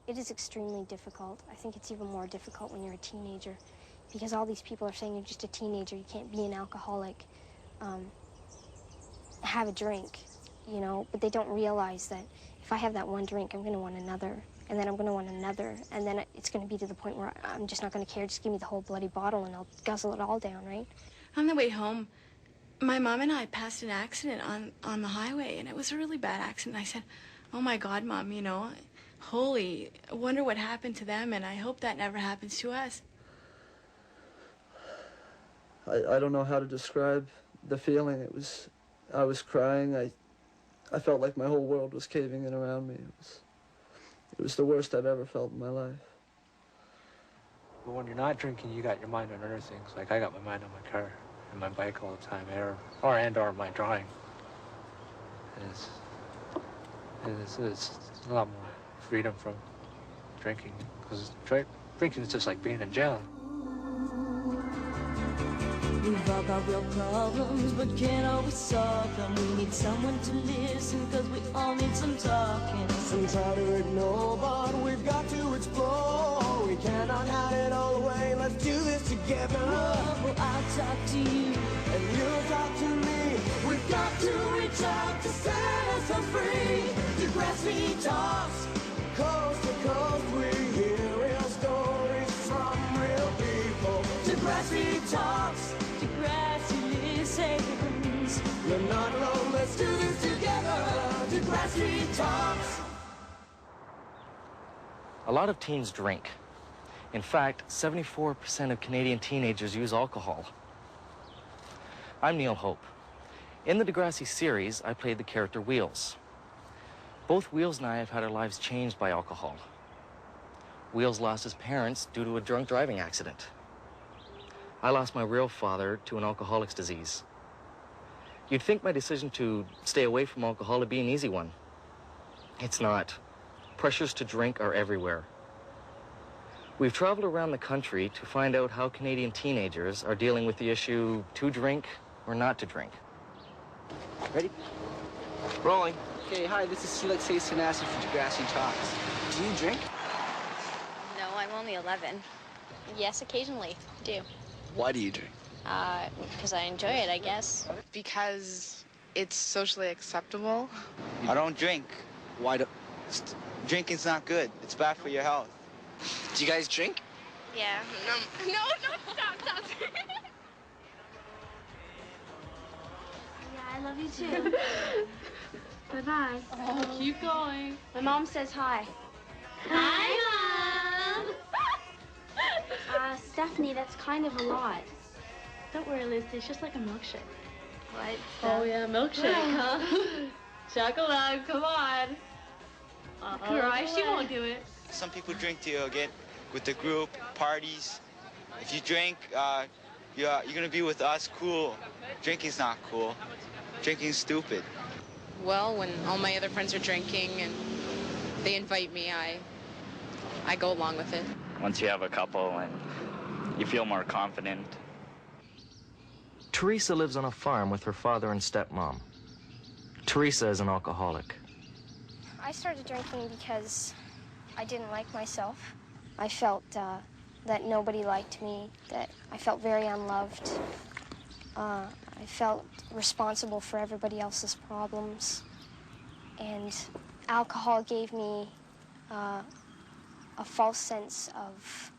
It is extremely difficult. I think it's even more difficult when you're a teenager because all these people are saying you're just a teenager, you can't be an alcoholic, have a drink, you know, but they don't realize that if I have that one drink, I'm going to want another, and then I'm going to want another, and then it's going to be to the point where I'm just not going to care. Just give me the whole bloody bottle and I'll guzzle it all down, right? On the way home, my mom and I passed an accident on the highway, and it was a really bad accident. I said, oh my God, Mom, you know, holy, I wonder what happened to them, and I hope that never happens to us. I don't know how to describe the feeling. I was crying. I felt like my whole world was caving in around me. It was the worst I've ever felt in my life. But when you're not drinking, you got your mind on other things. Like I got my mind on my car and my bike all the time, or my drawing. It's a lot more freedom from drinking, because drinking is just like being in jail. We've all got real problems, but can't always solve them. We need someone to listen, cause we all need some talking. Some try to ignore, but we've got to explore. We cannot hide it all away, let's do this together. Whoa, I'll talk to you, and you'll talk to me. We've got to reach out to set us all free. Degrassi Talks, coast to coast, we hear real stories from real people. Degrassi Talks, Degrassi listens. You're not alone, let's do this together. Degrassi Talks. A lot of teens drink. In fact, 74% of Canadian teenagers use alcohol. I'm Neil Hope. In the Degrassi series, I played the character Wheels. Both Wheels and I have had our lives changed by alcohol. Wheels lost his parents due to a drunk driving accident. I lost my real father to an alcoholic's disease. You'd think my decision to stay away from alcohol would be an easy one. It's not. Pressures to drink are everywhere. We've traveled around the country to find out how Canadian teenagers are dealing with the issue to drink or not to drink. Ready? Rolling. Okay, hi, this is Alexei Sanasi from Degrassi Talks. Do you drink? No, I'm only 11. Yes, occasionally, do. Why do you drink? Because I enjoy it, I guess. Because it's socially acceptable. I don't drink. Why do... Drinking's not good. It's bad for your health. Do you guys drink? Yeah. No, stop. Yeah, I love you too. Bye-bye. Oh, keep going. My mom says hi. Hi, Mom! Stephanie, that's kind of a lot. Don't worry, Lucy. It's just like a milkshake. What? Oh, yeah, milkshake, huh? Chocolate, come on. Cry, she won't do it. Some people drink to get with the group, parties. If you drink, you're gonna be with us, cool. Drinking's not cool. Drinking's stupid. Well, when all my other friends are drinking and they invite me, I go along with it. Once you have a couple and you feel more confident. Teresa lives on a farm with her father and stepmom. Teresa is an alcoholic. I started drinking because I didn't like myself. I felt that nobody liked me, that I felt very unloved. I felt responsible for everybody else's problems. And alcohol gave me a false sense of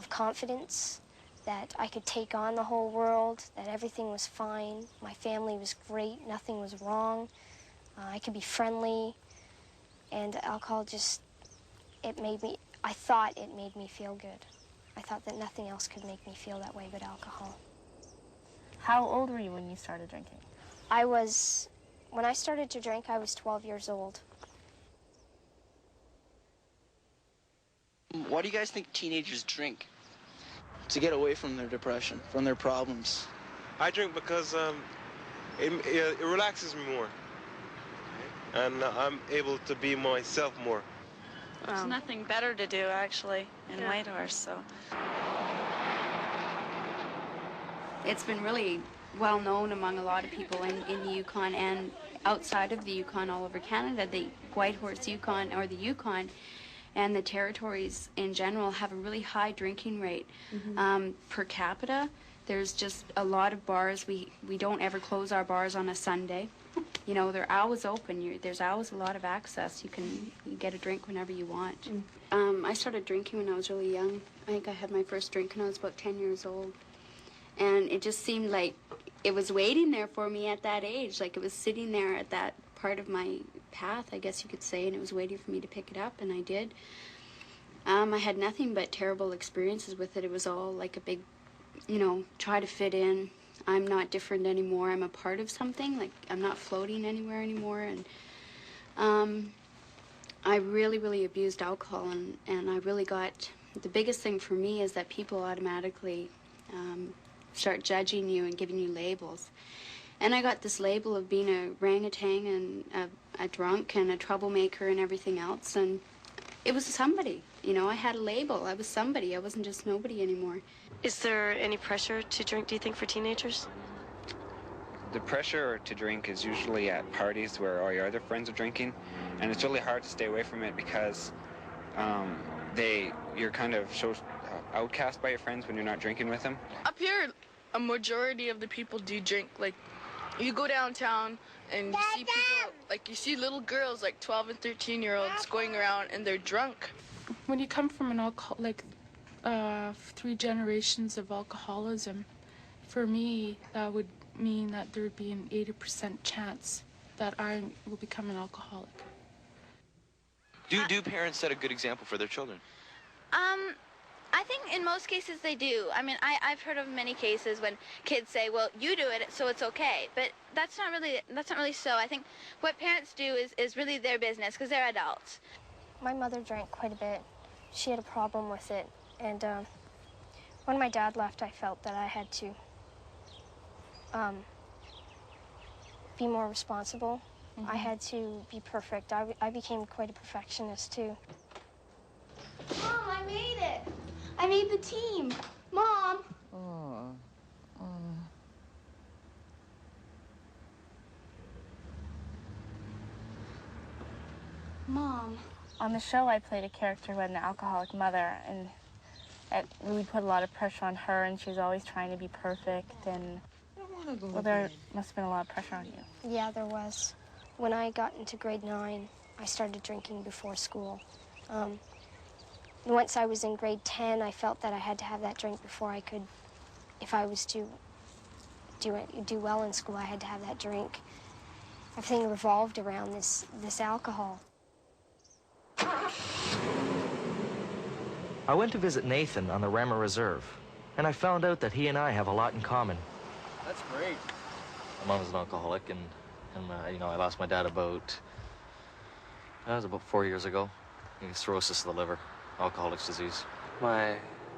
confidence, that I could take on the whole world, that everything was fine, my family was great, nothing was wrong, I could be friendly, and alcohol just, I thought it made me feel good. I thought that nothing else could make me feel that way but alcohol. How old were you when you started drinking? When I started to drink, I was 12 years old. Why do you guys think teenagers drink? To get away from their depression, from their problems. I drink because it relaxes me more. And I'm able to be myself more. There's nothing better to do, actually, in Whitehorse, so. It's been really well known among a lot of people in the Yukon and outside of the Yukon, all over Canada, the Whitehorse Yukon or the Yukon and the territories in general have a really high drinking rate. Per capita. There's just a lot of bars. We don't ever close our bars on a Sunday. You know, they're always open. There's always a lot of access. You get a drink whenever you want. I started drinking when I was really young. I think I had my first drink when I was about 10 years old. And it just seemed like it was waiting there for me at that age. Like it was sitting there at that part of my path, I guess you could say, and it was waiting for me to pick it up, and I did. I had nothing but terrible experiences with it. It was all like a big, you know, try to fit in. I'm not different anymore. I'm a part of something. Like, I'm not floating anywhere anymore. And I really, really abused alcohol, and I really got... The biggest thing for me is that people automatically start judging you and giving you labels. And I got this label of being a orangutan and a drunk and a troublemaker and everything else, and it was somebody. You know, I had a label. I was somebody. I wasn't just nobody anymore. Is there any pressure to drink, do you think, for teenagers? The pressure to drink is usually at parties where all your other friends are drinking, and it's really hard to stay away from it because you're kind of outcast by your friends when you're not drinking with them. Up here, a majority of the people do drink. Like, you go downtown and you see people, like you see little girls, like 12 and 13-year-olds going around and they're drunk. When you come from an like 3 generations of alcoholism, for me, that would mean that there would be an 80% chance that I will become an alcoholic. Do parents set a good example for their children? I think in most cases they do. I mean, I've heard of many cases when kids say, well, you do it, so it's okay. But that's not really so. I think what parents do is really their business, because they're adults. My mother drank quite a bit. She had a problem with it. And when my dad left, I felt that I had to be more responsible. I had to be perfect. I became quite a perfectionist, too. Mom, I made it. I made the team. Mom. Mom. On the show, I played a character with an alcoholic mother, and it really put a lot of pressure on her, and she was always trying to be perfect, and well, there must have been a lot of pressure on you. Yeah, there was. When I got into grade 9, I started drinking before school. Once I was in grade 10, I felt that I had to have that drink before I could, if I was to do well in school, I had to have that drink. Everything revolved around this alcohol. I went to visit Nathan on the Rammer Reserve, and I found out that he and I have a lot in common. That's great. My mom was an alcoholic, and you know, I lost my dad about 4 years ago. He had cirrhosis of the liver, alcoholic's disease. My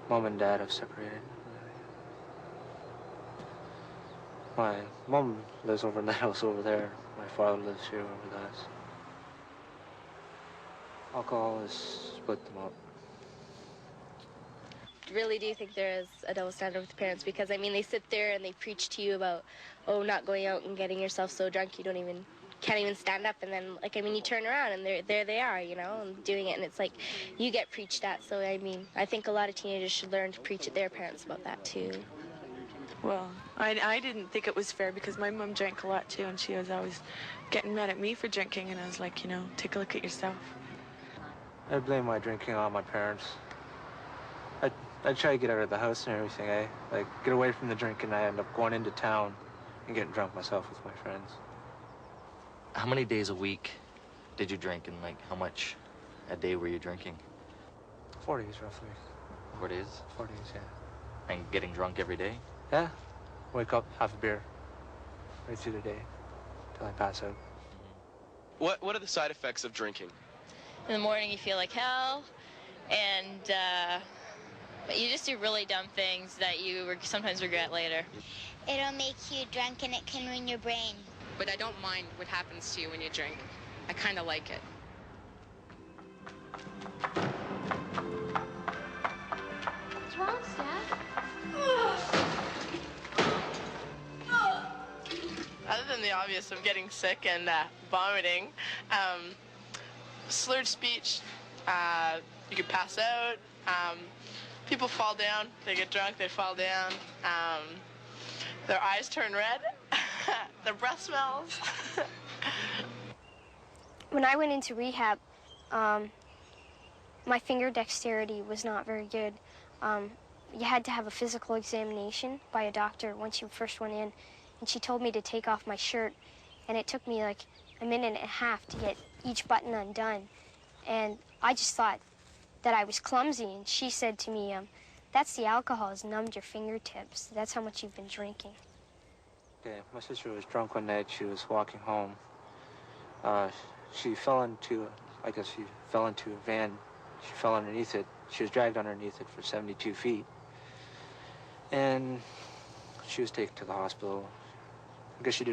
mom and dad have separated. My mom lives over in the house over there. My father lives here over with us. Alcohol has split them up. Really do think there is a double standard with parents, because I mean they sit there and they preach to you about, oh, not going out and getting yourself so drunk you can't even stand up, and then like, I mean, you turn around and there they are, you know, and doing it, and it's like you get preached at. So I mean, I think a lot of teenagers should learn to preach at their parents about that too. Well, I didn't think it was fair, because my mom drank a lot too, and she was always getting mad at me for drinking, and I was like, you know, take a look at yourself. I blame my drinking on my parents. I try to get out of the house and everything, like get away from the drinking. I end up going into town and getting drunk myself with my friends. How many days a week did you drink, and like how much a day were you drinking? 4 days roughly. 4 days? 4 days, yeah. And getting drunk every day? Yeah. Wake up, have a beer, right through the day, till I pass out. What are the side effects of drinking? In the morning you feel like hell, and you just do really dumb things that you sometimes regret later. It'll make you drunk and it can ruin your brain. But I don't mind what happens to you when you drink. I kind of like it. What's wrong, Steph? Other than the obvious of getting sick and vomiting. Slurred speech, you could pass out. People fall down, they get drunk, they fall down. Their eyes turn red, their breath smells. When I went into rehab, my finger dexterity was not very good. You had to have a physical examination by a doctor once you first went in, and she told me to take off my shirt, and it took me like a minute and a half to get each button undone. And I just thought that I was clumsy, and she said to me, that's the alcohol has numbed your fingertips. That's how much you've been drinking. Okay, my sister was drunk one night. She was walking home. She fell into, I guess she fell into a van. She fell underneath it. She was dragged underneath it for 72 feet. And she was taken to the hospital. I guess she did